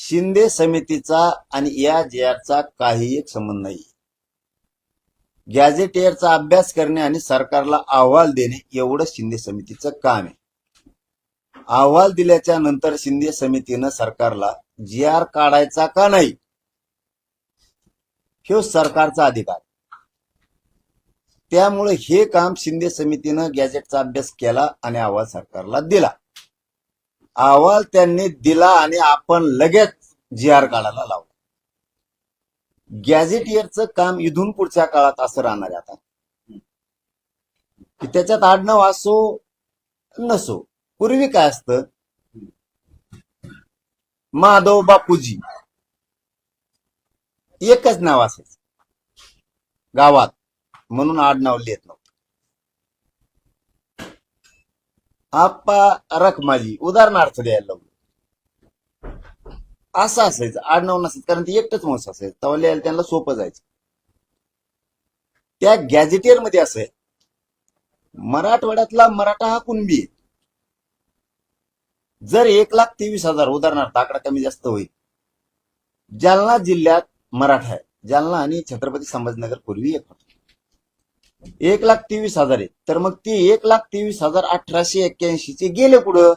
शिंदे समितीचा आणि या चा काही एक संबंध नाही. गॅझेटियरचा अभ्यास करणे आणि सरकारला अहवाल देणे एवढं शिंदे समितीचं काम आहे. अहवाल दिल्याच्या नंतर शिंदे समितीनं सरकारला GR काढायचा का नाही, हे सरकारचा अधिकार. त्यामुळे हे काम शिंदे समितीनं गॅझेटचा अभ्यास केला आणि अहवाल सरकारला दिला. अहवाल त्यांनी दिला आणि आपण लगेच GR काढायला लावला. गॅझेटियरचं काम इथून पुढच्या काळात असं राहणार आहे आता की त्याच्यात आडनाव असो नसो. पूर्वी काय असतं, माधव बापूजी एकच नाव असायचं गावात, म्हणून आडनाव लिहित नव्हतं. आप्पा रखमाजी उदाहरणार्थ द्यायला लागलो, असं असायचं, आडनाव नसायचं, कारण ते एकटंच माणूस असायचं. तेव्हा लिहायला त्यांना सोपं जायचं. त्या गॅझेटियर मध्ये असं आहे, मराठवाड्यातला मराठा हा कुणबी आहे. जर 1,23,000 उदाहरणार्थ, आकडा कमी जास्त होईल, जालना जिल्ह्यात मराठा आहे. जालना आणि छत्रपती संभाजीनगर पूर्वी एक होतं. 1,23,000 आहे, तर मग ती 1,23,1881 चे गेले पुढं.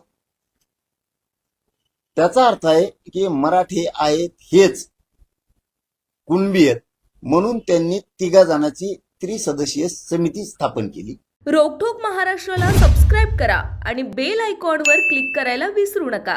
त्याचा अर्थ आहे की मराठी आहेत हेच कुणबी आहेत, म्हणून त्यांनी 3 जणांची त्रिसदस्यीय समिती स्थापन केली. रोकठोक महाराष्ट्राला सबस्क्राईब करा आणि बेल आयकॉनवर क्लिक करायला विसरू नका.